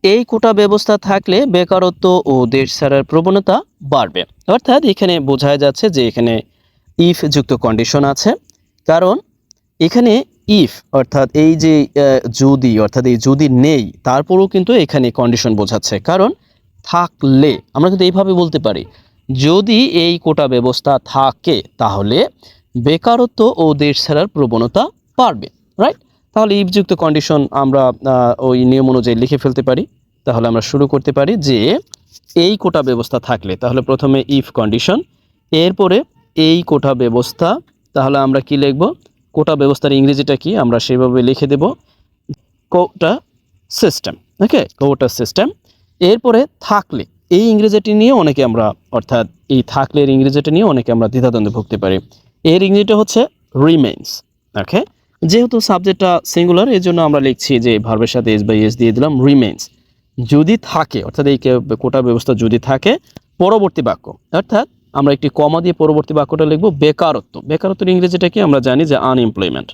এই কোটা ব্যবস্থা থাকলে বেকারত্ব ও দেশ ছাড়ার প্রবণতা বাড়বে। অর্থাৎ এখানে বোঝা যাচ্ছে যে এখানে ইফ যুক্ত কন্ডিশন আছে। কারণ এখানে ইফ অর্থাৎ এই যে যদি অর্থাৎ এই যদি নেই তারপরেও কিন্তু এখানে কন্ডিশন বোঝাচ্ছে। কারণ থাকলে আমরা কিন্তু এইভাবে বলতে পারি, যদি এই কোটা ব্যবস্থা থাকে তাহলে বেকারত্ব ও দেশ ছাড়ার প্রবণতা বাড়বে, রাইট? তাহলে ইফ যুক্ত কন্ডিশন আমরা ওই নিয়ম অনুযায়ী লিখে ফেলতে পারি। তাহলে আমরা শুরু করতে পারি যে এই কোটা ব্যবস্থা থাকলে, তাহলে প্রথমে ইফ কন্ডিশন, এরপরে এই কোটা ব্যবস্থা, তাহলে আমরা কি লিখব, কোটা ব্যবস্থার ইংরেজিটা কি আমরা সেভাবে লিখে দেব, কোটা সিস্টেম। ওকে, কোটা সিস্টেম। এরপরে থাকলে, এই ইংরেজিটি নিয়ে অনেকে আমরা, অর্থাৎ এই থাকলে এর ইংরেজিটা নিয়ে অনেকে আমরা দ্বিধাদ্বন্দ্বে ভুগতে পারি। এর ইংরেজিটা হচ্ছে রিমেইনস। ওকে, যেহেতু সাবজেক্টটা সিঙ্গুলার এই জন্য আমরা লিখছি যে ভার্বের সাথে এস বাই এস দিয়ে দিলাম রিমেইনস। যদি থাকে অর্থাৎ এই কোটা ব্যবস্থা যদি থাকে, পরবর্তী বাক্য অর্থাৎ আমরা একটি কমা দিয়ে পরবর্তী বাক্যটা লিখব বেকারত্ব। বেকারত্বের ইংরেজিটা কি আমরা জানি যে আনএমপ্লয়মেন্ট।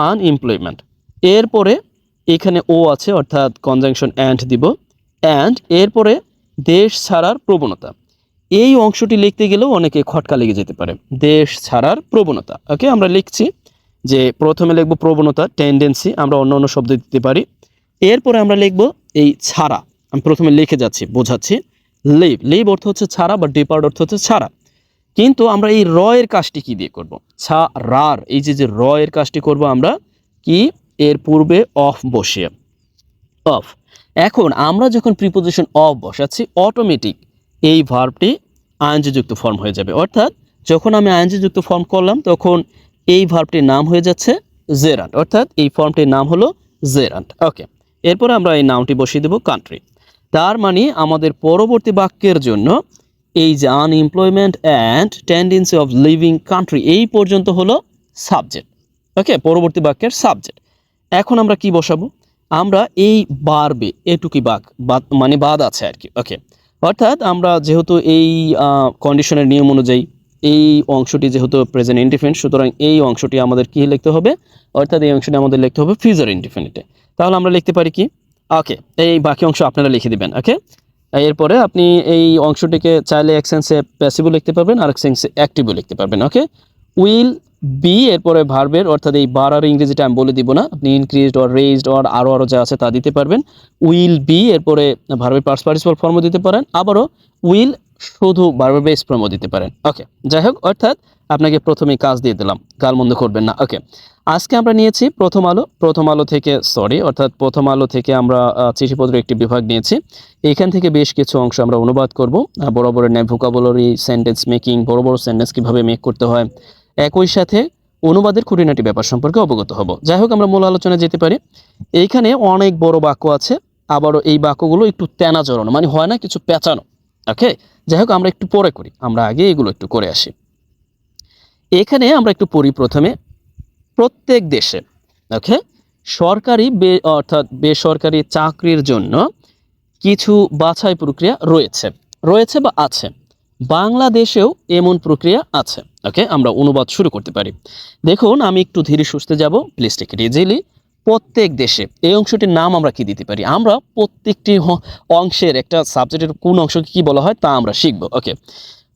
আনএমপ্লয়মেন্ট। এরপরে এখানে ও আছে অর্থাৎ কনজাংশন অ্যান্ড দিব, অ্যান্ড এরপরে দেশ ছাড়ার প্রবণতা। এই অংশটি লিখতে গেলেও অনেকে খটকা লেগে যেতে পারে, দেশ ছাড়ার প্রবণতা। ওকে, আমরা লিখছি যে প্রথমে লিখব প্রবণতা, টেন্ডেন্সি, আমরা অন্য অন্য শব্দ দিতে পারি। এরপরে আমরা লিখব এই ছাড়া, আমি প্রথমে লিখে যাচ্ছি বোঝাচ্ছি, লিভ। লিভ অর্থ হচ্ছে ছাড়া বা ডিপার্ট অর্থ হচ্ছে ছাড়া। কিন্তু আমরা এই র এর কাজটি কি দিয়ে করব, ছাড়ার, এই যে র এর কাজটি করব আমরা কি, এর পূর্বে অফ বসিয়ে, অফ। এখন আমরা যখন প্রিপোজিশন অফ বসাচ্ছি অটোমেটিক এই ভার্বটি আইএনজি যুক্ত ফর্ম হয়ে যাবে। অর্থাৎ যখন আমি আইএনজি যুক্ত ফর্ম করলাম তখন এই ভার্বটির নাম হয়ে যাচ্ছে জেরান্ট, অর্থাৎ এই ফর্মটির নাম হলো জেরান্ট। ওকে, এরপরে আমরা এই নামটি বসিয়ে দেব কান্ট্রি। তার মানে আমাদের পরবর্তী বাক্যের জন্য এই যে unemployment and tendency of living country এই পর্যন্ত হলো সাবজেক্ট। ওকে, পরবর্তী বাক্যের সাবজেক্ট। এখন আমরা কি বসাবো, আমরা এই বাড়বে এটুকি বাদ মানে বাদ আছে আর কি। ওকে, অর্থাৎ আমরা যেহেতু এই কন্ডিশনের নিয়ম অনুযায়ী এই অংশটি যেহেতু প্রেজেন্ট ইনডিফিনিট, সুতরাং এই অংশটি আমাদের কি লিখতে হবে, অর্থাৎ এই অংশটি আমাদের লিখতে হবে ফিউচার ইনডিফিনিটে। তাহলে আমরা লিখতে পারি কি, ওকে, এই বাকি অংশ আপনারা লিখে দিবেন। ওকে, এরপরে আপনি এই অংশটিকে চাইলে এক সেন্সে প্যাসিভও লিখতে পারবেন, আর এক সেন্সে অ্যাক্টিভও লিখতে পারবেন। ওকে, উইল বি, এরপরে ভার্বের অর্থাৎ এই বাড়ার ইংরেজিটা আমি বলে দিব না, আপনি ইনক্রিজড অর রেইজড অর আরও যা আছে তা দিতে পারবেন। উইল বি, এরপরে ভার্বের পাস্ট পার্টিসিপল ফর্মও দিতে পারেন, আবারও উইল শুধু ভার্বের বেস ফর্মও দিতে পারেন। ওকে, যাই হোক, অর্থাৎ আপনাকে প্রথমেই কাজ দিয়ে দিলাম, গালমন্দ করবেন না। ওকে, আজকে আমরা নিয়েছি প্রথম আলো, প্রথম আলো থেকে আমরা চিঠিপত্রের একটি বিভাগ নিয়েছি। এখান থেকে বেশ কিছু অংশ আমরা অনুবাদ করব, বড় বড় ভোকাবুলারি, সেন্টেন্স মেকিং, বড় বড় সেন্টেন্স কিভাবে মেক করতে হয়, একই সাথে অনুবাদের খুঁটিনাটি ব্যাপার সম্পর্কে অবগত হব। যাই হোক, আমরা মূল আলোচনায় যেতে পারি। এইখানে অনেক বড় বাক্য আছে, আবারও এই বাক্যগুলো একটু তেনা জড়ানো, মানে হয় না কিছু পেঁচানো। ওকে, যাই হোক, আমরা একটু পরে করি, আমরা আগে এগুলো একটু করে আসি। এখানে আমরা একটু পড়ি প্রথমে, প্রত্যেক দেশে, ওকে, সরকারি অর্থাৎ বেসরকারি চাকরির জন্য কিছু বাছাই প্রক্রিয়া রয়েছে বা আছে। বাংলাদেশেও এমন প্রক্রিয়া আছে। ওকে, আমরা অনুবাদ শুরু করতে পারি। দেখুন, আমি একটু ধীরে সুস্থে যাব, প্লিজ টেক ইট ইজিলি। প্রত্যেক দেশে, এই অংশটির নাম আমরা কি দিতে পারি, আমরা প্রত্যেকটি অংশের একটা সাবজেক্টের কোন অংশকে কি বলা হয় তা আমরা শিখব। ওকে,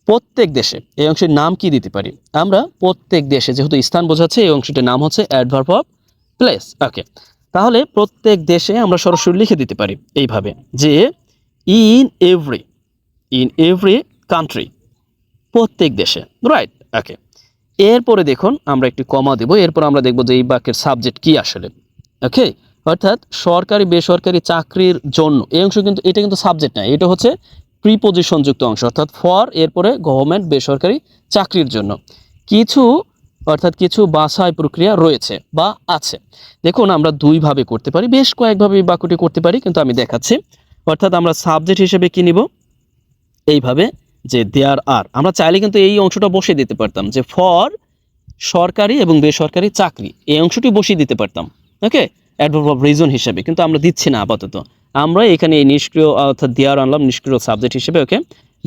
প্রত্যেক দেশে এই অংশের নাম কি দিতে পারি, আমরা প্রত্যেক দেশে, যেহেতু স্থান বোঝাচ্ছে এই অংশটির নাম হচ্ছে অ্যাডভার্ব অফ প্লেস। ওকে, তাহলে প্রত্যেক দেশে আমরা সরাসরি লিখে দিতে পারি এইভাবে যে ইন এভরি কান্ট্রি, প্রত্যেক দেশে, রাইট? ওকে, এরপরে দেখুন আমরা একটু কমা দেব, এরপর আমরা দেখব যে এই বাক্যের সাবজেক্ট কি আসলে। ওকে, অর্থাৎ সরকারি বেসরকারি চাকরির জন্য, এই অংশ কিন্তু এটা কিন্তু সাবজেক্ট না, এটা হচ্ছে প্রিপোজিশন যুক্ত অংশ, অর্থাৎ ফর, এরপরে গভর্নমেন্ট বেসরকারি চাকরির জন্য কিছু বাছাই প্রক্রিয়া রয়েছে বা আছে। দেখুন, আমরা দুইভাবে করতে পারি, বেশ কয়েকভাবে এই বাক্যটি করতে পারি, কিন্তু আমি দেখাচ্ছি। অর্থাৎ আমরা সাবজেক্ট হিসেবে কি নিব, এইভাবে যে দেয়ার আর, আমরা চাইলে কিন্তু এই অংশটা বসিয়ে দিতে পারতাম যে ফর সরকারি এবং বেসরকারি চাকরি, এই অংশটি বসিয়ে দিতে পারতাম। ওকে, অ্যাডভার্ব অফ রিজন হিসেবে, কিন্তু আমরা দিচ্ছি না আপাতত। আমরা এখানে এই নিষ্ক্রিয় অর্থাৎ দেয়ার আনলাম নিষ্ক্রিয় সাবজেক্ট হিসেবে। ওকে,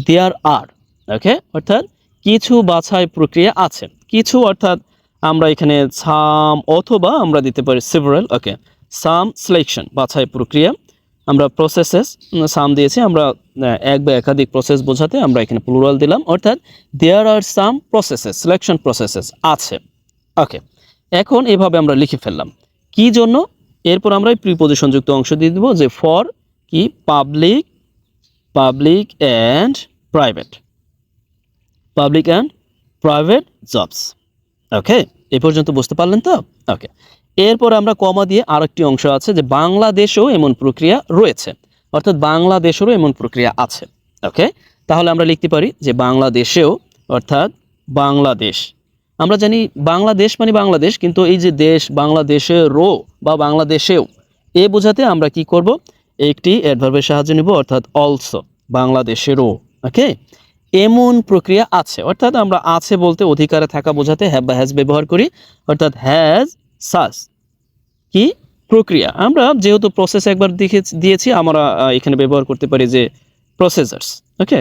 দেয়ার আর, ওকে, অর্থাৎ কিছু বাছাই প্রক্রিয়া আছে, কিছু অর্থাৎ আমরা এখানে সাম অথবা আমরা দিতে পারি সেভারাল। ওকে, সাম সিলেকশন বাছাই প্রক্রিয়া আমরা প্রসেসেস সাম দিয়েছি, আমরা এক বা একাধিক প্রসেস বোঝাতে আমরা এখানে প্লুরাল দিলাম, অর্থাৎ দেয়ার আর সাম প্রসেসেস, সিলেকশন প্রসেসেস আছে। ওকে, এখন এভাবে আমরা লিখে ফেললাম কি জন্য। এরপর আমরা প্রিপোজিশন যুক্ত অংশ দিয়ে দেবো যে ফর কি public and private, public and private jobs. Okay, এ পর্যন্ত বুঝতে পারলেন তো? ওকে, এরপর আমরা কমা দিয়ে আরেকটি অংশ আছে যে বাংলাদেশেও এমন প্রক্রিয়া রয়েছে, অর্থাৎ বাংলাদেশেরও এমন প্রক্রিয়া আছে। ওকে, তাহলে আমরা লিখতে পারি যে বাংলাদেশেও, অর্থাৎ বাংলাদেশ, আমরা জানি বাংলাদেশ মানে বাংলাদেশ, কিন্তু এই যে দেশ, বাংলাদেশেরও বা বাংলাদেশেও, এ বোঝাতে আমরা কি করব, একটি অ্যাডভার্বের সাহায্য নেব, অর্থাৎ অলসো, বাংলাদেশেরও। ওকে, এমন প্রক্রিয়া আছে, অর্থাৎ আমরা আছে বলতে অধিকারে থাকা বোঝাতে হ্যাভ বা হ্যাজ ব্যবহার করি, অর্থাৎ হ্যাজ সাস কি প্রক্রিয়া। আমরা যেহেতু প্রসেস একবার দিয়েছি, আমরা এখানে ব্যবহার করতে পারি যে processors. Okay,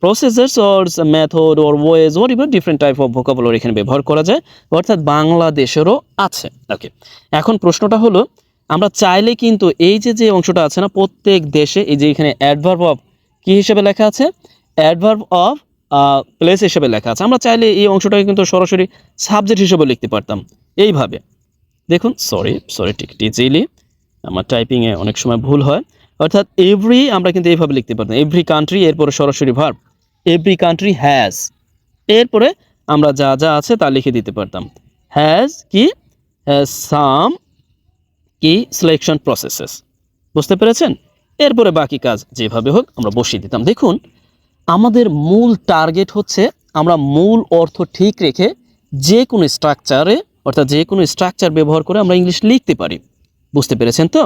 processors or method or ways or even different type of vocabulary এখানে ব্যবহার করা যায়, অর্থাৎ বাংলাদেশেরও আছে। ওকে, এখন প্রশ্নটা হলো আমরা চাইলে কিন্তু এই যে অংশটা আছে না, প্রত্যেক দেশে এই যে এখানে অ্যাডভার্ব অফ কি হিসেবে লেখা আছে, অ্যাডভার্ব অফ প্লেস হিসেবে লেখা আছে, আমরা চাইলে এই অংশটাকে কিন্তু সরাসরি সাবজেক্ট হিসেবে লিখতে পারতাম এইভাবে। দেখুন, সরি ঠিক ইজিলি, আমার টাইপিংয়ে অনেক সময় ভুল হয়, অর্থাৎ এভরি আমরা কিন্তু এইভাবে লিখতে পারতাম, এভরি কান্ট্রি, এরপরে সরাসরি ভার্ব এভরি কান্ট্রি হ্যাজ, এরপরে আমরা যা যা আছে তা লিখে দিতে পারতাম, হ্যাজ কি, হ্যাজ সাম কি সিলেকশন প্রসেসেস। বুঝতে পেরেছেন? এরপরে বাকি কাজ যেভাবে হোক আমরা বসিয়ে দিতাম। দেখুন, আমাদের মূল টার্গেট হচ্ছে আমরা মূল অর্থ ঠিক রেখে যে কোনো স্ট্রাকচারে, অর্থাৎ যে কোনো স্ট্রাকচার ব্যবহার করে আমরা ইংলিশ লিখতে পারি। বুঝতে পেরেছেন তো?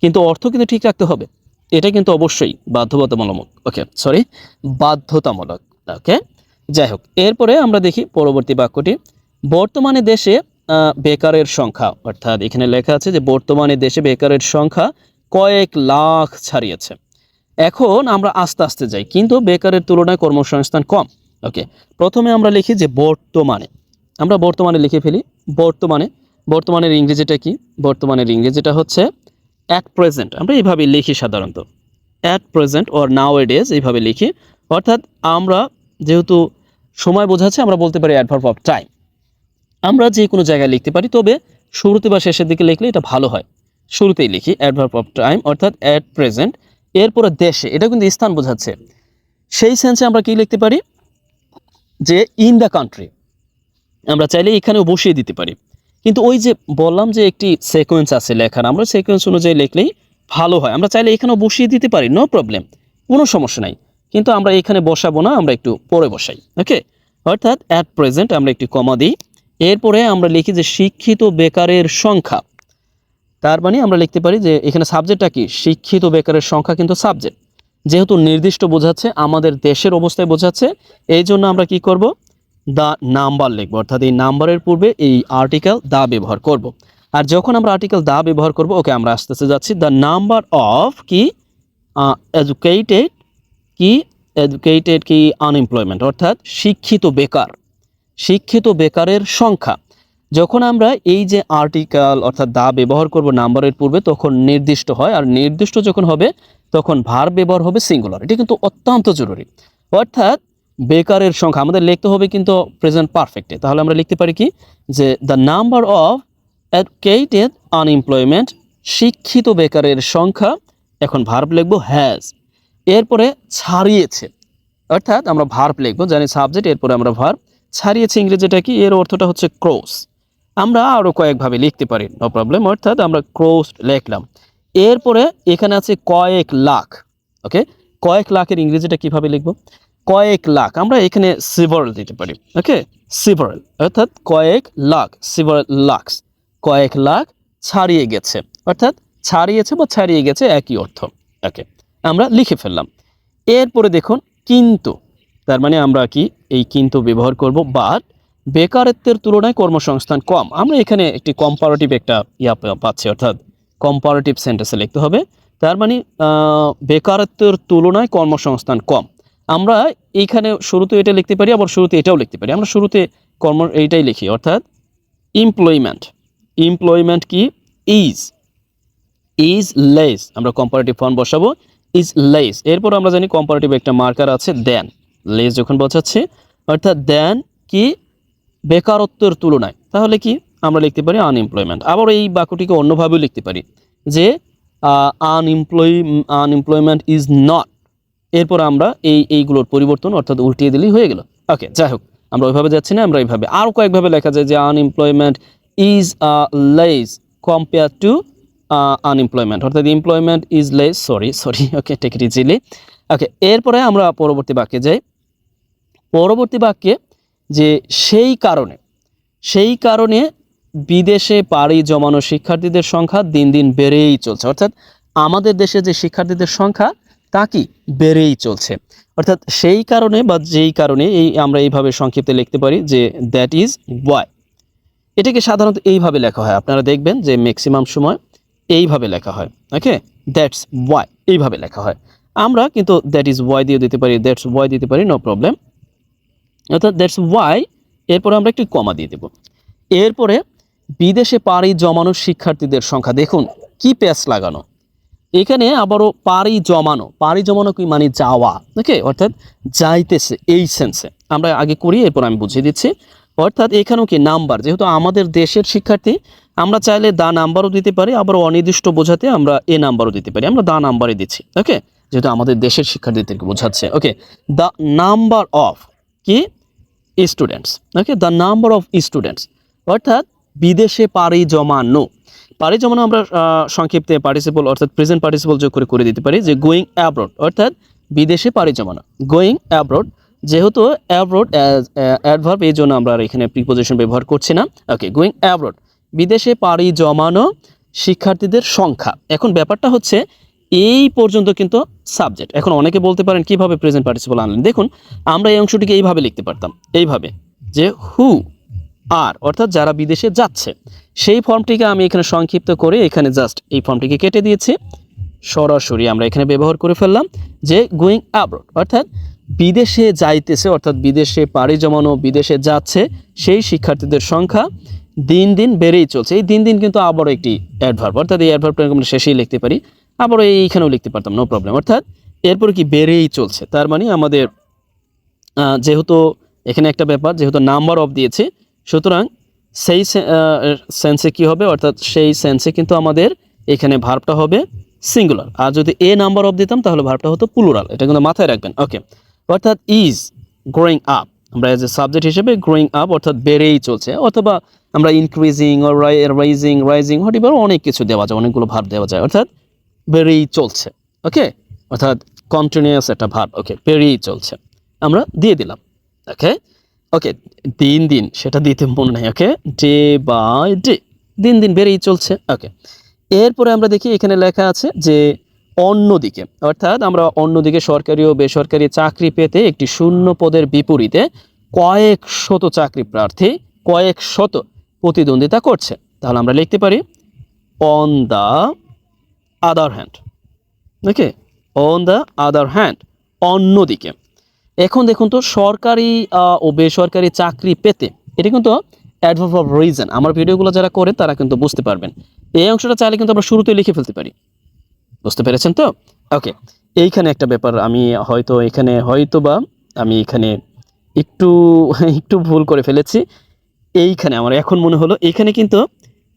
কিন্তু অর্থ কিন্তু ঠিক রাখতে হবে, এটা কিন্তু অবশ্যই বাধ্যতামূলক। বাধ্যতামূলক। ওকে, যাই হোক, এরপরে আমরা দেখি পরবর্তী বাক্যটি, বর্তমানে দেশে বেকারের সংখ্যা, অর্থাৎ এখানে লেখা আছে যে বর্তমানে দেশে বেকারের সংখ্যা কয়েক লাখ ছাড়িয়েছে। এখন আমরা আস্তে আস্তে যাই, কিন্তু বেকারের তুলনায় কর্মসংস্থান কম। ওকে, প্রথমে আমরা লিখি যে বর্তমানে, আমরা বর্তমানে লিখে ফেলি বর্তমানের ইংরেজিটা কি, বর্তমানের ইংরেজিটা হচ্ছে অ্যাট প্রেজেন্ট, আমরা এইভাবে লিখি সাধারণত, অ্যাট প্রেজেন্ট অর নাও এডেজ এইভাবে লিখি, অর্থাৎ আমরা যেহেতু সময় বোঝাচ্ছে আমরা বলতে পারি অ্যাডভার্ব অফ টাইম। আমরা যে কোনো জায়গায় লিখতে পারি, তবে শুরুতে বা শেষের দিকে লিখলে এটা ভালো হয়। শুরুতেই লিখি অ্যাডভার্ব অফ টাইম, অর্থাৎ অ্যাট প্রেজেন্ট, এরপরে দেশে, এটা কিন্তু স্থান বোঝাচ্ছে। সেই সেন্সে আমরা কি লিখতে পারি যে ইন দ্য কান্ট্রি, আমরা চাইলে এখানেও বসিয়ে দিতে পারি, কিন্তু ওই যে বললাম যে একটি সিকোয়েন্স আছে লেখার, আমরা সিকোয়েন্স অনুযায়ী লিখলেই ভালো হয়। আমরা চাইলে এখানেও বসিয়ে দিতে পারি, নো প্রবলেম, কোনো সমস্যা নাই, কিন্তু আমরা এখানে বসাবো না, আমরা একটু পরে বসাই। ওকে, অর্থাৎ অ্যাট প্রেজেন্ট আমরা একটি কমা দিই, এরপরে আমরা লিখি যে শিক্ষিত বেকারের সংখ্যা, তার মানে আমরা লিখতে পারি যে এখানে সাবজেক্টটা কি, শিক্ষিত বেকারের সংখ্যা কিন্তু সাবজেক্ট, যেহেতু নির্দিষ্ট বোঝাচ্ছে, আমাদের দেশের অবস্থায় বোঝাচ্ছে, এই জন্য আমরা কি করব, দ্য নাম্বার লিখবো, অর্থাৎ এই নাম্বারের পূর্বে এই আর্টিকেল দা ব্যবহার করব। আর যখন আমরা আর্টিকেল দা ব্যবহার করব, ওকে আমরা আস্তে আস্তে যাচ্ছি, দ্য নাম্বার অফ কি এডুকেটেড কি আনএমপ্লয়মেন্ট, অর্থাৎ শিক্ষিত বেকারের সংখ্যা। যখন আমরা এই যে আর্টিকেল অর্থাৎ দা ব্যবহার করব নাম্বারের পূর্বে, তখন নির্দিষ্ট হয়, আর নির্দিষ্ট যখন হবে তখন ভার্ব ব্যবহার হবে সিঙ্গুলার, এটা কিন্তু অত্যন্ত জরুরি। অর্থাৎ বেকারের সংখ্যা আমাদের লিখতে হবে কিন্তু প্রেজেন্ট পারফেক্টে, তাহলে আমরা লিখতে পারি কি যে the number of educated unemployment, শিক্ষিত বেকারের সংখ্যা, এখন ভার্ব লিখবো হ্যাজ, এরপরে ছাড়িয়েছে, অর্থাৎ আমরা ভার্ব লিখবো, জানি সাবজেক্ট, এরপরে আমরা ভার্ব, ছাড়িয়েছে ইংরেজিটা কি, এর অর্থটা হচ্ছে ক্রস। আমরা আরও কয়েকভাবে লিখতে পারি, নো প্রবলেম, অর্থাৎ আমরা ক্রস লিখলাম। এরপরে এখানে আছে কয়েক লাখ। ওকে, কয়েক লাখের ইংরেজিটা কিভাবে লিখবো, কয়েক লাখ, আমরা এখানে সিভারাল দিতে পারি। ওকে, সিভারাল, অর্থাৎ কয়েক লাখ, সিভারাল লাখস, কয়েক লাখ ছাড়িয়ে গেছে, অর্থাৎ ছাড়িয়েছে বা ছাড়িয়ে গেছে একই অর্থ। ওকে, আমরা লিখে ফেললাম। এরপরে দেখুন কিন্তু, তার মানে আমরা কি এই কিন্তু ব্যবহার করব, বাট বেকারত্বের তুলনায় কর্মসংস্থান কম, আমরা এখানে একটি কম্পারেটিভ একটা পাচ্ছি, অর্থাৎ কম্পারেটিভ সেন্টেন্সে লিখতে হবে, তার মানে বেকারত্বের তুলনায় কর্মসংস্থান কম। আমরা এইখানে শুরুতে এটা লিখতে পারি, আবার শুরুতে এটাও লিখতে পারি, আমরা শুরুতে এইটাই লিখি, অর্থাৎ এমপ্লয়মেন্ট কি ইজ, ইজ লেস, আমরা কম্পারেটিভ ফর্ম বসাবো ইজ লেস। এরপর আমরা জানি কম্পারেটিভ একটা মার্কার আছে দেন, লেস যখন বোঝাচ্ছে অর্থাৎ দেন কি বেকারত্বের তুলনায়, তাহলে কি আমরা লিখতে পারি আনএমপ্লয়মেন্ট। আবার এই বাক্যটিকে অন্যভাবেও লিখতে পারি যে আনএমপ্লয়মেন্ট ইজ নট, এরপর আমরা এইগুলোর পরিবর্তন অর্থাৎ উল্টিয়ে দিলেই হয়ে গেল। ওকে, যাই হোক আমরা ওইভাবে যাচ্ছি না, আমরা এইভাবে আরও কয়েকভাবে লেখা যায় যে unemployment is less compare to unemployment, অর্থাৎ employment is less, sorry okay, take it easily. Okay, এরপরে আমরা পরবর্তী বাক্যে যাই। পরবর্তী বাক্যে যে সেই কারণে বিদেশে পাড়ি জমানো শিক্ষার্থীদের সংখ্যা দিন দিন বেড়েই চলছে, অর্থাৎ আমাদের দেশে যে শিক্ষার্থীদের সংখ্যা তা কি বেড়েই চলছে, অর্থাৎ সেই কারণে বা যেই কারণে আমরা এইভাবে সংক্ষিপ্তে লিখতে পারি যে দ্যাট ইজ ওয়াই। এটাকে সাধারণত এইভাবে লেখা হয়, আপনারা দেখবেন যে ম্যাক্সিমাম সময় এইভাবে লেখা হয়। ওকে, দ্যাটস ওয়াই এইভাবে লেখা হয়। আমরা কিন্তু দ্যাট ইজ ওয়াই দিয়ে দিতে পারি, দ্যাটস ওয়াই দিতে পারি, নো প্রবলেম। অর্থাৎ দ্যাটস ওয়াই, এরপরে আমরা একটি কমা দিয়ে দেব। এরপরে বিদেশে পাড়ি জমানো শিক্ষার্থীদের সংখ্যা, দেখুন কি প্যাচ লাগানো এখানে, আবারও পাড়ি জমানো কি মানে যাওয়া, ওকে, অর্থাৎ যাইতেছে এই সেন্সে আমরা আগে করি, এরপর আমি বুঝিয়ে দিচ্ছি। অর্থাৎ এখানেও কি নাম্বার, যেহেতু আমাদের দেশের শিক্ষার্থী আমরা চাইলে দা নাম্বারও দিতে পারি, আবার অনির্দিষ্ট বোঝাতে আমরা এ নাম্বারও দিতে পারি, আমরা দা নাম্বারই দিচ্ছি। ওকে, যেহেতু আমাদের দেশের শিক্ষার্থীদেরকে বোঝাচ্ছে। ওকে, দ্য নাম্বার অফ কি students, okay, the number of students অর্থাৎ বিদেশে পাড়ি জমানো আমরা সংক্ষিপ্তে পার্টিসিপল অর্থাৎ প্রেজেন্ট পার্টিসিপল যোগ করে দিতে পারি যে গোয়িং অ্যাব্রড, অর্থাৎ বিদেশে পাড়ি জমানো, গোয়িং অ্যাব্রড। যেহেতু অ্যাব্রড অ্যাডভার্ব, এই জন্য আমরা এখানে প্রিপোজিশন ব্যবহার করছি না। ওকে, গোয়িং অ্যাব্রড বিদেশে পাড়ি জমানো শিক্ষার্থীদের সংখ্যা। এখন ব্যাপারটা হচ্ছে এই পর্যন্ত কিন্তু সাবজেক্ট। এখন অনেকে বলতে পারেন কিভাবে প্রেজেন্ট পার্টিসিপল আনলেন, দেখুন আমরা এই অংশটিকে এইভাবে লিখতে পারতাম, এইভাবে যে হু আর, অর্থাৎ যারা বিদেশে যাচ্ছে, সেই ফর্মটিকে আমি এখানে সংক্ষিপ্ত করে এখানে জাস্ট এই ফর্মটিকে কেটে দিয়েছি, সরাসরি আমরা এখানে ব্যবহার করে ফেললাম যে গোয়িং অ্যাব্রড অর্থাৎ বিদেশে যাইতেছে, অর্থাৎ বিদেশে পাড়ি জমানো বিদেশে যাচ্ছে সেই শিক্ষার্থীদের সংখ্যা দিন দিন বেড়েই চলছে। এই দিন দিন কিন্তু আবারও একটি অ্যাডভার্ব, অর্থাৎ এই অ্যাডভার্বটা আমরা শেষেই লিখতে পারি, আবারও এইখানেও লিখতে পারতাম, নো প্রবলেম। অর্থাৎ এরপরে কি বেড়েই চলছে, তার মানে আমাদের যেহেতু এখানে একটা ব্যাপার, যেহেতু নাম্বার অফ দিয়েছে, সুতরাং সেই সেন্সে কি হবে, অর্থাৎ সেই সেন্সে কিন্তু আমাদের এখানে ভার্বটা হবে সিঙ্গুলার, আর যদি এ নাম্বার অফ দিতাম তাহলে ভার্বটা হতো প্লুরাল, এটা কিন্তু মাথায় রাখবেন। ওকে, অর্থাৎ ইজ গ্রোয়িং আপ, আমরা এজ এ সাবজেক্ট হিসেবে গ্রোয়িং আপ অর্থাৎ বেড়েই চলছে, অথবা আমরা ইনক্রিজিং অর রাইজিং হোয়াটএভার অনেক কিছু দেওয়া যায়, অনেকগুলো ভার্ব দেওয়া যায়, অর্থাৎ বেড়েই চলছে। ওকে, অর্থাৎ কন্টিনিউয়াস একটা ভার্ব। ওকে, বেড়েই চলছে আমরা দিয়ে দিলাম। ওকে, ওকে, দিন দিন সেটা দিতে মনে নাই। ওকে, ডে বাই ডে, দিন দিন বেড়েই চলছে। ওকে, এরপরে আমরা দেখি এখানে লেখা আছে যে অন্যদিকে, অর্থাৎ আমরা অন্যদিকে সরকারি ও বেসরকারি চাকরি পেতে একটি শূন্য পদের বিপরীতে কয়েক শত চাকরি প্রার্থী কয়েক শত প্রতিদ্বন্দ্বিতা করছে, তাহলে আমরা লিখতে পারি on the other hand. Okay, on the other hand, অন্যদিকে। এখন দেখুন তো সরকারি ও বেসরকারি চাকরি পেতে, এটা কিন্তু অ্যাডভার্ব অফ রিজন, আমার ভিডিওগুলো যারা করে তারা কিন্তু বুঝতে পারবেন। এই অংশটা চাইলে কিন্তু আমরা শুরুতে লিখে ফেলতে পারি, বুঝতে পেরেছেন তো? ওকে, এইখানে একটা ব্যাপার আমি এখানে একটু একটু ভুল করে ফেলেছি। এইখানে আমার এখন মনে হলো এখানে কিন্তু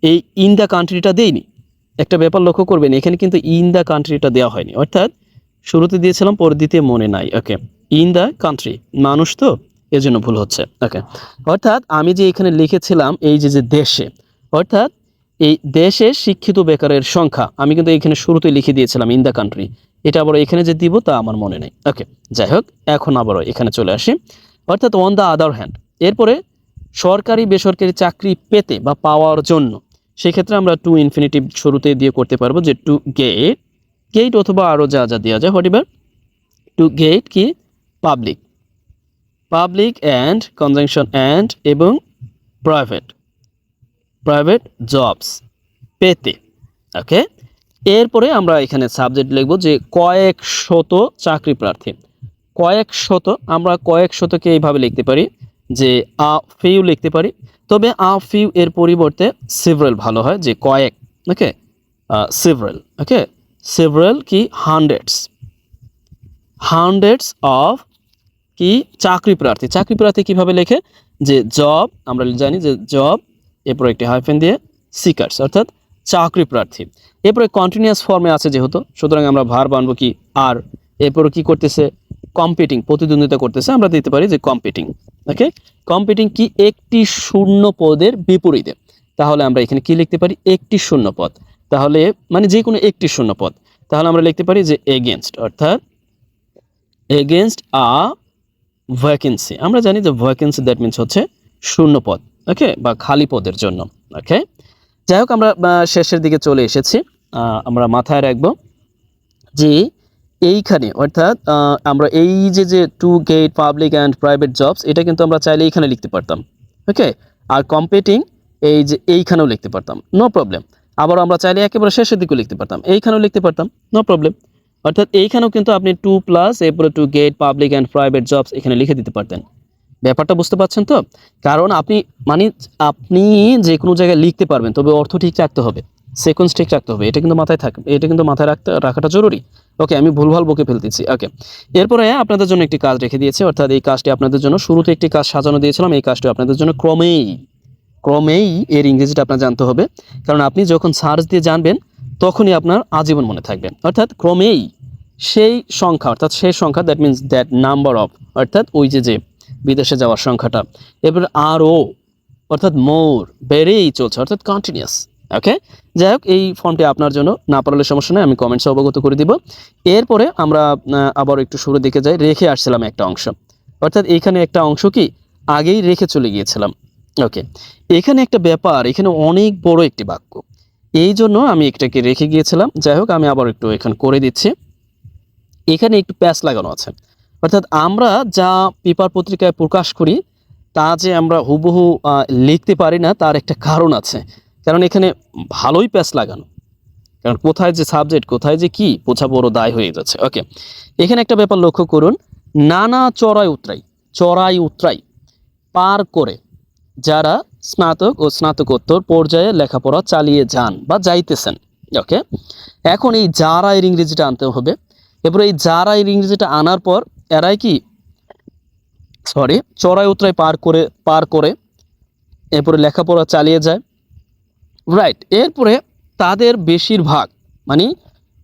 এই ইন দ্য কান্ট্রিটা দেইনি, একটা ব্যাপার লক্ষ্য করবেন, এখানে কিন্তু ইন দ্য কান্ট্রিটা দেওয়া হয়নি, অর্থাৎ শুরুতে দিয়েছিলাম পরে দিতে মনে নাই। ওকে, ইন দ্য কান্ট্রি, মানুষ তো এজন্য ভুল হচ্ছে। ওকে, অর্থাৎ আমি যে এখানে লিখেছিলাম এই যে দেশে, অর্থাৎ এই দেশে শিক্ষিত বেকারের সংখ্যা আমি কিন্তু এখানে শুরুতে লিখে দিয়েছিলাম ইন দ্য কান্ট্রি, এটা আবার এখানে যে দিব তা আমার মনে নেই। ওকে, যাই হোক এখন আবারও এখানে চলে আসি, অর্থাৎ অন দ্য আদার হ্যান্ড, এরপরে সরকারি বেসরকারি চাকরি পেতে বা পাওয়ার জন্য, সেক্ষেত্রে আমরা টু ইনফিনিটিভ শুরুতে দিয়ে করতে পারবো যে টু গেট অথবা আরও যা যা দেওয়া যায় হোয়াটএভার। টু গেট কি পাবলিক অ্যান্ড কনজাংশন অ্যান্ড এবং প্রাইভেট জবস পেতে। ওকে, এরপরে আমরা এখানে সাবজেক্ট লিখব যে কয়েক শত চাকরি প্রার্থী, কয়েক শত, আমরা কয়েক শতকে এইভাবে লিখতে পারি যে আ ফিউ লিখতে পারি, তবে আ ফিউ এর পরিবর্তে সেভারাল ভালো হয়, যে কয়েক। ওকে, সেভারাল, ওকে, সেভারাল কি হান্ড্রেডস অফ কি চাকরি প্রার্থী কিভাবে লেখে, যে জব, আমরা জানি যে জব, এরপর একটি হাইফেন দিয়ে সিকার্স, অর্থাৎ চাকরি প্রার্থী। এরপরে কন্টিনিউয়াস ফর্মে আছে যেহেতু, সুতরাং আমরা ভার্ব আনবো কি আর, এরপরে কি করতেছে, কম্পিটিং, প্রতিদ্বন্দ্বিতা করতেছে, আমরা দিতে পারি যে কম্পিটিং, ওকে। কম্পিটিং কি একটি শূন্য পদের বিপরীতে, তাহলে আমরা এখানে কি লিখতে পারি, একটি শূন্য পদ, তাহলে মানে যে কোনো একটি শূন্য পদ, তাহলে আমরা লিখতে পারি যে এগেনস্ট, অর্থাৎ এগেনস্ট আ ভ্যাকেন্সি। আমরা জানি যে ভ্যাকেন্সি দ্যাট মিনস হচ্ছে শূন্য পদ, ওকে, বা খালি পদের জন্য, ওকে। যাই হোক, আমরা শেষের দিকে চলে এসেছি। আমরা মাথায় রাখবো যে এইখানে, অর্থাৎ আমরা এই যে to get public and private jobs, এটা কিন্তু আমরা চাইলে এইখানে লিখতে পারতাম, ওকে। আর কম্পিটিং এই যে এইখানেও লিখতে পারতাম, নো প্রবলেম। আবার আমরা চাইলে একেবারে শেষের দিকেও লিখতে পারতাম, এইখানেও লিখতে পারতাম, নো প্রবলেম। অর্থাৎ এইখানেও কিন্তু আপনি টু প্লাস এরপরে to get public and private jobs এখানে লিখে দিতে পারতেন। ব্যাপারটা বুঝতে পারছেন তো? কারণ আপনি যে কোনো জায়গায় লিখতে পারবেন, তবে অর্থ ঠিক রাখতে হবে, সিকোয়েন্স ঠিক রাখতে হবে, এটা কিন্তু মাথায় রাখাটা জরুরি। ওকে, আমি ভুলভাল বকে ফেলতেছি, ওকে। এরপরে আপনাদের জন্য একটি কাজ রেখে দিয়েছে, অর্থাৎ এই কাজটি আপনাদের জন্য শুরুতে একটি কাজ সাজানো দিয়েছিলাম, এই কাজটি আপনাদের জন্য ক্রমেই এর ইংরেজিটা আপনার জানতে হবে, কারণ আপনি যখন সার্চ দিয়ে জানবেন তখনই আপনার আজীবন মনে থাকবে। অর্থাৎ ক্রমেই সেই সংখ্যা that means that number of, অর্থাৎ ওই যে বিদেশে যাওয়ার সংখ্যাটা, এবার আরও, অর্থাৎ মোর, বেড়েই চলছে, অর্থাৎ কন্টিনিউয়াস, ওকে। যাই হোক, এই ফর্মটি আপনার জন্য, না পারলে সমস্যা নেই, আমি কমেন্টসে অবগত করে দিব। এরপরে আমরা আবার একটু শুরুর দিকে যাই, রেখে আসছিলাম একটা অংশ, অর্থাৎ এখানে একটা অংশ কি আগেই রেখে চলে গিয়েছিলাম, ওকে। এখানে একটা ব্যাপার, এখানে অনেক বড় একটি বাক্য, এই জন্য আমি এটাকে রেখে গিয়েছিলাম। যাই হোক, আমি আবার একটু এখানে করে দিচ্ছি। এখানে একটু প্যাচ লাগানো আছে, অর্থাৎ আমরা যা পেপার পত্রিকায় প্রকাশ করি তা যে আমরা হুবহু লিখতে পারি না, তার একটা কারণ আছে, কারণ এখানে ভালোই প্যাচ লাগানো, কারণ কোথায় যে সাবজেক্ট কোথায় যে কি বোঝা বড় দায় হয়ে যাচ্ছে, ওকে। এখানে একটা ব্যাপার লক্ষ্য করুন, নানা চড়াই উতরাই পার করে যারা স্নাতক ও স্নাতকোত্তর পর্যায়ে লেখাপড়া চালিয়ে যান বা যাইতেছেন, ওকে। এখন এই যারা এর ইংরেজিটা আনতে হবে, এরপরে এই যারা এর ইংরেজিটা আনার পর এরাই কি চড়াই উতরাই পার করে এরপরে লেখাপড়া চালিয়ে যায়, রাইট। এরপরে তাদের বেশিরভাগ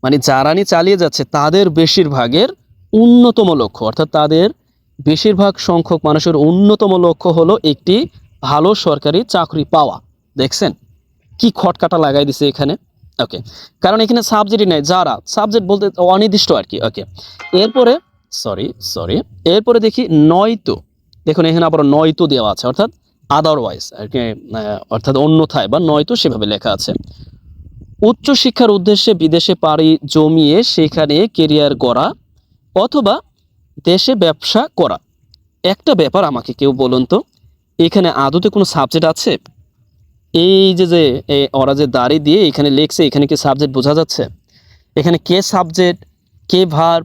মানে যারা চালিয়ে যাচ্ছে তাদের বেশিরভাগের অন্যতম লক্ষ্য, অর্থাৎ তাদের বেশিরভাগ সংখ্যক মানুষের অন্যতম লক্ষ্য হলো একটি ভালো সরকারি চাকরি পাওয়া। দেখছেন কি খটকাটা লাগাই দিছে এখানে, ওকে। কারণ এখানে সাবজেক্টই নাই, যারা, সাবজেক্ট বলতে অনির্দিষ্ট আর কি, ওকে। এরপরে এরপরে দেখি নয়তো, দেখুন এখানে আবার নয়তো দেওয়া আছে, অর্থাৎ আদারওয়াইজ আর কি, অর্থাৎ অন্যথায় বা নয়তো সেভাবে লেখা আছে। উচ্চশিক্ষার উদ্দেশ্যে বিদেশে পাড়ি জমিয়ে সেখানে কেরিয়ার গড়া অথবা দেশে ব্যবসা করা। একটা ব্যাপার আমাকে কেউ বলুন তো, এখানে আদতে কোনো সাবজেক্ট আছে? এই যে ওরা যে দাড়ি দিয়ে এখানে লিখছে, এখানে কি সাবজেক্ট বোঝা যাচ্ছে? এখানে কে সাবজেক্ট, কে ভার্ব,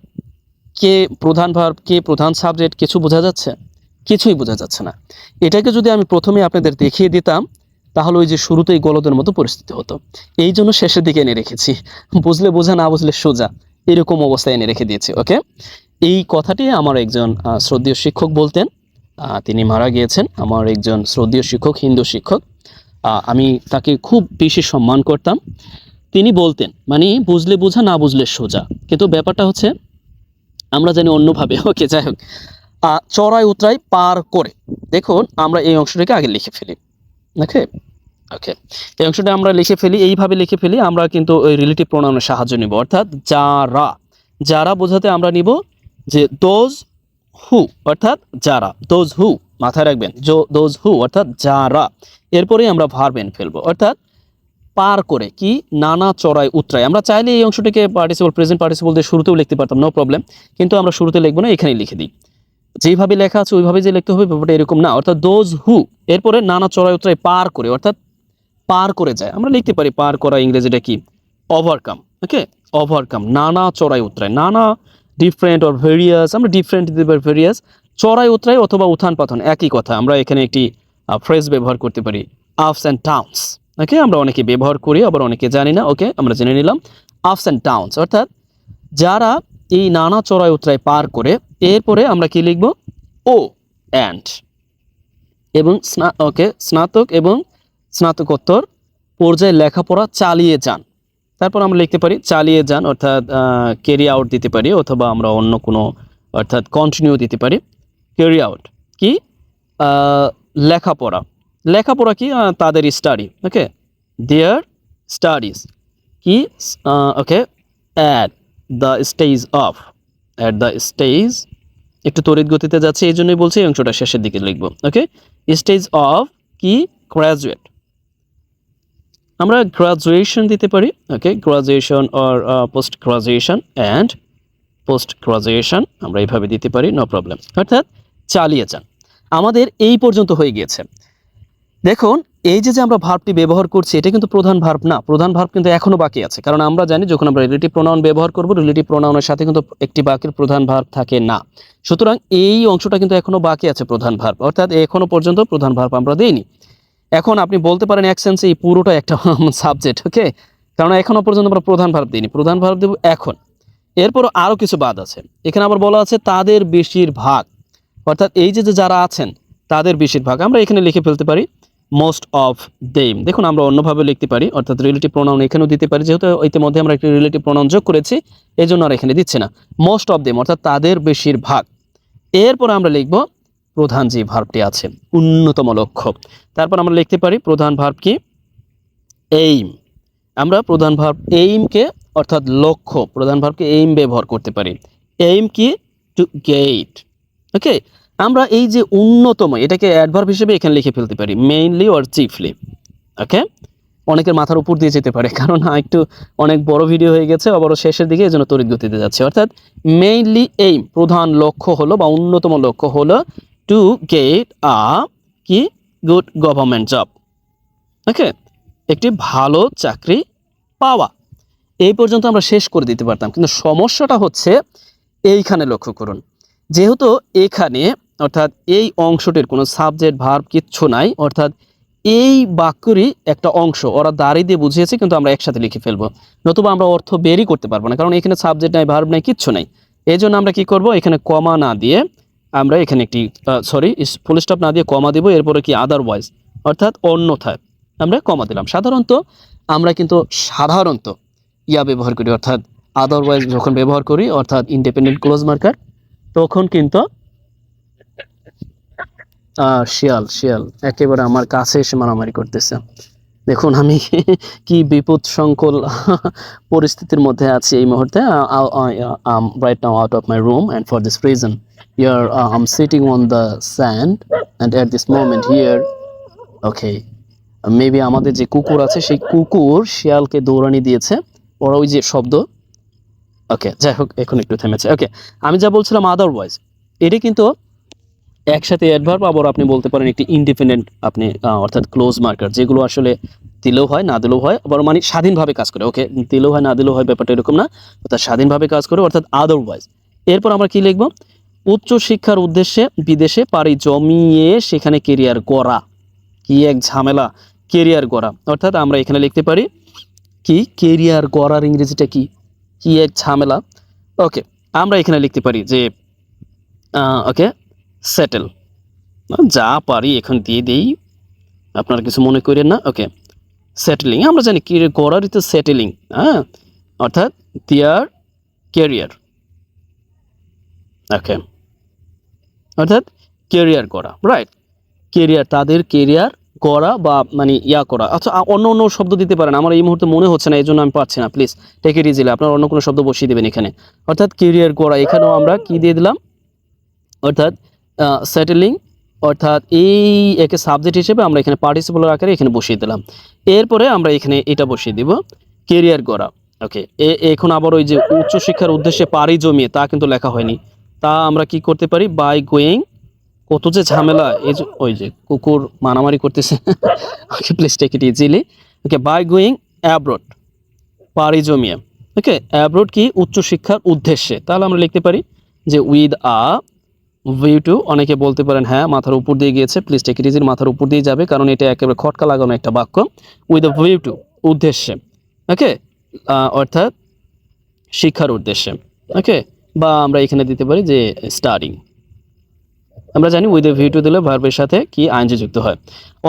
কে প্রধান ভার্ব, কে প্রধান সাবজেক্ট, কিছু বোঝা যাচ্ছে? কিছুই বোঝা যাচ্ছে না। এটাকে যদি আমি প্রথমে আপনাদের দেখিয়ে দিতাম তাহলে ওই যে শুরুতেই গলদের মতো পরিস্থিতি হতো, এই জন্য শেষের দিকে এনে রেখেছি, বুঝলে বোঝা, না বুঝলে সোজা, এরকম অবস্থায় এনে রেখে দিয়েছি, ওকে। এই কথাটি আমার একজন শ্রদ্ধেয় শিক্ষক বলতেন, তিনি মারা গিয়েছেন, আমার একজন শ্রদ্ধেয় শিক্ষক, হিন্দু শিক্ষক, আমি তাকে খুব বেশি সম্মান করতাম। তিনি বলতেন মানে বুঝলে বোঝা, না বুঝলে সোজা, কিন্তু ব্যাপারটা হচ্ছে আমরা জানি অন্যভাবে, ওকে। যাই হোক, চড়াই উতরাই পার করে, দেখুন আমরা এই অংশটাকে আগে লিখে ফেলি, ওকে। এই অংশটা আমরা লিখে ফেলি, এইভাবে লিখে ফেলি, আমরা কিন্তু ওই রিলেটিভ প্রোনাউনের সাহায্য নিব, অর্থাৎ যারা বোঝাতে আমরা নিব যে দোজ হু, অর্থাৎ যারা, দোজ হু, মাথায় রাখবেন, দোজ হু অর্থাৎ যারা। এরপরে আমরা ভার্ব এনে ফেলবো, অর্থাৎ পার করে কি নানা চড়াই উতরাই। আমরা চাইলে এই অংশটাকে পার্টিসিপল, প্রেজেন্ট পার্টিসিপল দিয়ে শুরুতেও লিখতে পারতাম, নো প্রবলেম, কিন্তু আমরা শুরুতে লিখবো না, এখানেই লিখে দিই। যেভাবে লেখা আছে ওইভাবে যে লিখতে হবে ব্যাপারটা এরকম না, অর্থাৎ দোজ হু, এরপরে নানা চড়াই উতরাই পার করে, অর্থাৎ পার করে যায়। আমরা লিখতে পারি পার করা ইংরেজিটা কি, ওভারকাম, ওকে। ওভারকাম, নানা চড়াই উতরাই, নানা ডিফারেন্ট অর ভেরিয়াস, আমরা ডিফারেন্ট দিতে পারি, ভেরিয়াস, চড়াই উতরাই অথবা উত্থান পাতন একই কথা। আমরা এখানে একটি ফ্রেজ ব্যবহার করতে পারি, আপস অ্যান্ড ডাউনস, ওকে, আমরা অনেকে ব্যবহার করি, আবার অনেকে জানি না। ওকে, আমরা জেনে নিলাম। আপস অ্যান্ড ডাউনস, অর্থাৎ যারা এই নানা চড়াই উতরাই পার করে, এরপরে আমরা কি লিখব? ও অ্যান্ড, এবং স্নাতক এবং স্নাতকোত্তর পর্যায়ে লেখাপড়া চালিয়ে যান। তারপর আমরা লিখতে পারি চালিয়ে যান, অর্থাৎ ক্যারি আউট দিতে পারি, অথবা আমরা অন্য কোনো অর্থাৎ কন্টিনিউ দিতে পারি। ক্যারি আউট কি? লেখাপড়া। লেখাপড়া কি? তাদের স্টাডি। ওকে, দেয়ার স্টাডিজ কি? Okay, at the stage of, at the stage, একটু তড়িৎ গতিতে যাচ্ছে এই জন্যই বলছি এই অংশটা শেষের দিকে লিখবো। ওকে, স্টেজ অফ কি? গ্রাজুয়েট। আমরা গ্রাজুয়েশন দিতে পারি। Okay, graduation or post graduation and post graduation আমরা এইভাবে দিতে পারি, নো প্রবলেম। অর্থাৎ চালিয়ে যান। আমাদের এই পর্যন্ত হয়ে গিয়েছে। দেখুন, এই যে আমরা ভার্বটি ব্যবহার করছি, এটা কিন্তু প্রধান ভার্ব না। প্রধান ভার্ব কিন্তু এখনো বাকি আছে, কারণ আমরা জানি যখন আমরা রিলেটিভ প্রোনাউন ব্যবহার করব, রিলেটিভ প্রোনাউনের সাথে কিন্তু একটি বাক্যের প্রধান ভার্ব থাকে না। সুতরাং এই অংশটা কিন্তু এখনো বাকি আছে, প্রধান ভার্ব, অর্থাৎ এখনো পর্যন্ত প্রধান ভার্ব আমরা দেইনি। এখন আপনি বলতে পারেন এক সেন্সে এই পুরোটা একটা সাবজেক্ট। ওকে, কারণ এখনো পর্যন্ত আমরা প্রধান ভার্ব দিইনি, প্রধান ভার্ব দেব এখন। এরপরও আরও কিছু বাদ আছে। এখানে আবার বলা আছে তাদের বেশিরভাগ, অর্থাৎ এই যে যারা আছেন তাদের বেশিরভাগ, আমরা এখানে লিখে ফেলতে পারি মোস্ট অফ দেম। দেখুন, আমরা অন্যভাবে লিখতে পারি, অর্থাৎ রিলেটিভ প্রোনাউন এখানেও দিতে পারি, যেহেতু ইতিমধ্যে আমরা একটি রিলেটিভ প্রোনাউন যোগ করেছি, এই জন্য আর এখানে দিচ্ছি না। মোস্ট অফ দেম অর্থাৎ তাদের বেশিরভাগ। এরপর আমরা লিখব প্রধান যে ভার্বটি আছে, অন্যতম লক্ষ্য। তারপর আমরা লিখতে পারি প্রধান ভার্ব কি? এইম। আমরা প্রধান ভার্ব এইমকে, অর্থাৎ লক্ষ্য, প্রধান ভার্বকে এইম ব্যবহার করতে পারি। এইম কি? To get. ওকে, আমরা এই যে অন্যতম, এটাকে অ্যাডভার্ব হিসেবে এখানে লিখে ফেলতে পারি, মেইনলি অর চিফলি। ওকে, অনেকের মাথার উপর দিয়ে যেতে পারে, কারণ একটু অনেক বড় ভিডিও হয়ে গেছে, আবার শেষের দিকে, এজন্য তড়িৎ গতিতে যাচ্ছে। অর্থাৎ মেইনলি এইম, প্রধান লক্ষ্য হলো বা অন্যতম লক্ষ্য হলো টু গেট আ কি? Good government job. ওকে, একটি ভালো চাকরি পাওয়া। এই পর্যন্ত আমরা শেষ করে দিতে পারতাম, কিন্তু সমস্যাটা হচ্ছে এইখানে লক্ষ্য করুন। যেহেতু এখানে অর্থাৎ এই অংশটির কোনো সাবজেক্ট ভার্ব কিচ্ছু নাই, অর্থাৎ এই বাক্যরই একটা অংশ ওরা দাঁড়ি দিয়ে বুঝিয়েছে, কিন্তু আমরা একসাথে লিখে ফেলবো, নতুবা আমরা অর্থ বেরই করতে পারবো না, কারণ এখানে সাবজেক্ট নাই, ভার্ব নাই, কিচ্ছু নাই। এই জন্য আমরা কি করব? এখানে কমা না দিয়ে আমরা এখানে একটি ফুল স্টপ না দিয়ে কমা দিব, এরপরে কি? আদারওয়াইজ, অর্থাৎ অন্যথায় আমরা কমা দিলাম। আমরা কিন্তু সাধারণত ইয়া ব্যবহার করি, অর্থাৎ আদারওয়াইজ যখন ব্যবহার করি, অর্থাৎ ইন্ডিপেন্ডেন্ট ক্লোজ মার্কার, তখন কিন্তু শিয়াল একেবারে আমার কাছে এসে মারামারি করতেছে। দেখুন আমি কি বিপদ সংকুল পরিস্থিতির মধ্যে আছি এই মুহূর্তে। Right now out of my room, and for this reason here I am sitting on the sand, and at this moment here okay maybe আমাদের যে কুকুর আছে, সেই কুকুর শিয়ালকে দৌড়ানি দিয়েছে, ওরা ওই যে শব্দ। ওকে, যাই হোক, এখন একটু থেমেছে। ওকে, আমি যা বলছিলাম আদারওয়াইজ, এটি কিন্তু একসাথে অ্যাডভার্ব, আবার আপনি বলতে পারেন একটি ইন্ডিপেন্ডেন্ট, আপনি অর্থাৎ ক্লোজ মার্কার, যেগুলো আসলে দিলেও হয় না দিলেও হয়, আবার মানে স্বাধীনভাবে কাজ করে। ওকে, দিলেও হয় না দিলেও হয়, ব্যাপারটা এরকম না, অর্থাৎ স্বাধীনভাবে কাজ করে, অর্থাৎ আদারওয়াইজ। এরপর আমরা কি লিখব? উচ্চ শিক্ষার উদ্দেশ্যে বিদেশে পাড়ি জমিয়ে সেখানে কেরিয়ার গড়া। কি এক ঝামেলা, কেরিয়ার গড়া, অর্থাৎ আমরা এখানে লিখতে পারি কি? কেরিয়ার গড়ার ইংরেজিটা কি? কি এক ঝামেলা। ওকে, আমরা এখানে লিখতে পারি যে ওকে সেটেল, যা পারি এখন দিয়ে দেই, আপনারা কিছু মনে করেন না। ওকে, সেটেলিং, আমরা জানি কি গড়ারই তো সেটেলিং, হ্যাঁ, অর্থাৎ দেয়ার ক্যারিয়ার। ওকে, অর্থাৎ কেরিয়ার গড়া, রাইট, কেরিয়ার, তাদের কেরিয়ার গড়া বা মানে ইয়া করা। আচ্ছা, অন্য অন্য শব্দ দিতে পারেন, আমার এই মুহূর্তে মনে হচ্ছে না, এই জন্য আমি পাচ্ছি না। প্লিজ টেক ইট ইজিলি, আপনার অন্য কোনো শব্দ বসিয়ে দেবেন এখানে। অর্থাৎ কেরিয়ার গড়া, এখানেও আমরা কি দিয়ে দিলাম? অর্থাৎ সেটেলিং, অর্থাৎ এই একে সাবজেক্ট হিসেবে আমরা এখানে পার্টিসিপেলের আকারে এখানে বসিয়ে দিলাম। এরপরে আমরা এখানে এটা বসিয়ে দিব, কেরিয়ার গড়া। ওকে, এখন আবার ওই যে উচ্চশিক্ষার উদ্দেশ্যে পাড়ি জমিয়ে, তা কিন্তু লেখা হয়নি, তা আমরা কি করতে পারি? বাই গোয়িং, কত যে ঝামেলা, এই যে ওই যে কুকুর মারামারি করতেছে। Okay, please take it easily. Okay, by going abroad, পাড়ি জমিয়ে। ওকে, অ্যাব্রড কি? উচ্চশিক্ষার উদ্দেশ্যে, তাহলে আমরা লিখতে পারি যে উইথ আ ভিউ টু, অনেকে বলতে পারেন হ্যাঁ মাথার উপর দিয়ে গিয়েছে, প্লিজ টেক ইট ইজি, মাথার উপর দিয়ে যাবে, কারণ এটা একেবারে খটকা লাগানো একটা বাক্য। উইথ দ্য ভিউ টু, উদ্দেশ্যে, ওকে, অর্থাৎ শিক্ষার উদ্দেশ্যে, ওকে, বা আমরা এখানে দিতে পারি যে স্টাডিং। আমরা জানি উইথ দ্য ভিউ টু দিলে ভার্বের সাথে কি আইএনজি যুক্ত হয়।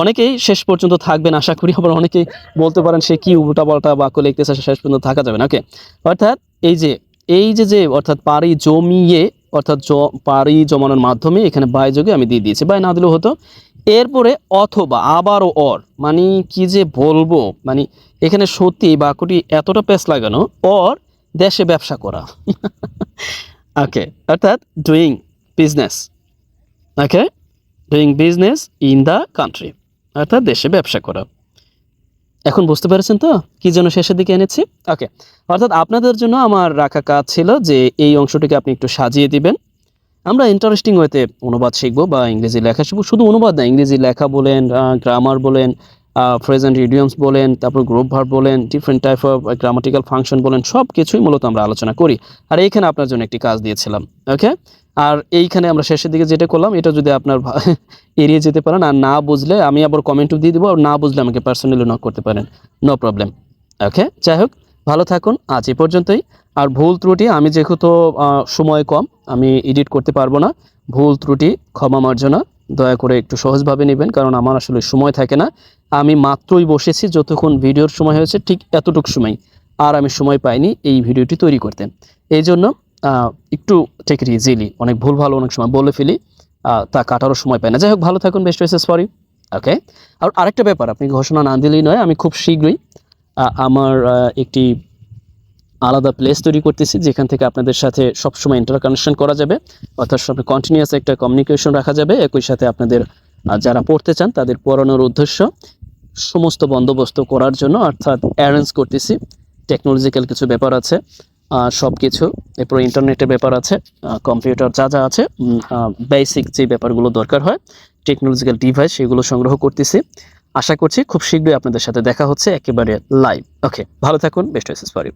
অনেকেই শেষ পর্যন্ত থাকবেন আশা করি, আবার অনেকেই বলতে পারেন সে কি উল্টাপাল্টা বাক্য লিখতেছে, শেষ পর্যন্ত থাকা যাবে না, ওকে। অর্থাৎ এই যে অর্থাৎ পাড়ি জমিয়ে, অর্থাৎ পাড়ি জমানোর মাধ্যমে এখানে বাই যোগে আমি দিয়ে দিয়েছি, বাই না দিলেও হতো। এরপরে অথবা আবারও অর, মানে কি যে বলবো, মানে এখানে সত্যি এই বাক্যটি এতটা পেস লাগানো, অর দেশে ব্যবসা করা ওকে, অর্থাৎ doing business, okay, doing business in the country, অর্থাৎ দেশে ব্যবসা করা। এখন বুঝতে পেরেছেন তো কি জন্য শেষের দিকে এনেছি, ওকে। অর্থাৎ আপনাদের জন্য আমার রাখা কাজ ছিল যে এই অংশটিকে আপনি একটু সাজিয়ে দিবেন। আমরা ইন্টারেস্টিং ওয়েতে অনুবাদ শিখবো বা ইংরেজি লেখা শিখবো, শুধু অনুবাদ না, ইংরেজি লেখা বলেন, গ্রামার বলেন, প্রেজেন্ট ইডিয়মস বলেন, তারপর গ্রুপ ভার্ব বলেন, different type of grammatical function বলেন, সব কিছুই মূলত আমরা আলোচনা করি। আর এইখানে আপনার জন্য একটি কাজ দিয়েছিলাম, ওকে। আর এইখানে আমরা শেষের দিকে যেটা করলাম, এটা যদি আপনার এড়িয়ে যেতে পারেন, আর না বুঝলে আমি আবার কমেন্টও দিয়ে দেবো, আর না বুঝলে আমাকে পার্সোনালি নক করতে পারেন, নো প্রবলেম, ওকে। যাই হোক, ভালো থাকুন, আজ এ পর্যন্তই। আর ভুল ত্রুটি, আমি যেহেতু সময় কম, আমি এডিট করতে পারবো না, ভুল ত্রুটি ক্ষমা মার্জনা, দয়া করে একটু সহজভাবে নেবেন, কারণ আমার আসলে সময় থাকে না। আমি মাত্রই বসেছি, যতক্ষণ ভিডিওর সময় হয়েছে ঠিক এতটুকু সময়, আর আমি সময় পাইনি এই ভিডিওটি তৈরি করতে। এই জন্য একটু টেক ইট ইজিলি, অনেক ভুল ভালো অনেক সময় বলে ফেলি, তা কাটারও সময় পাই না। যাই হোক, ভালো থাকুন, বেস্ট উইশেস ফর ইউ, ওকে। আর আরেকটা ব্যাপার, আপনি ঘোষণা না দিলেই নয়, আমি খুব শীঘ্রই আমার একটি আলাদা প্লেস তৈরি করতেছি, যেখান থেকে আপনাদের সাথে সবসময় ইন্টারকানেকশন করা যাবে, অর্থাৎ সব কন্টিনিউয়াস একটা কমিউনিকেশন রাখা যাবে। একই সাথে আপনাদের যারা পড়তে চান তাদের পড়ানোর উদ্দেশ্য সমস্ত বন্দোবস্ত করার জন্য, অর্থাৎ অ্যারেঞ্জ করতেছি। টেকনোলজিক্যাল কিছু ব্যাপার আছে, সব কিছু, এরপর ইন্টারনেটের ব্যাপার আছে, কম্পিউটার যা যা আছে, বেসিক যে ব্যাপারগুলো দরকার হয়, টেকনোলজিক্যাল ডিভাইস, সেগুলো সংগ্রহ করতেছি। আশা করছি খুব শীঘ্রই আপনাদের সাথে দেখা হচ্ছে একেবারে লাইভ, ওকে। ভালো থাকুন, বেস্ট উইশেস ফর ইউ।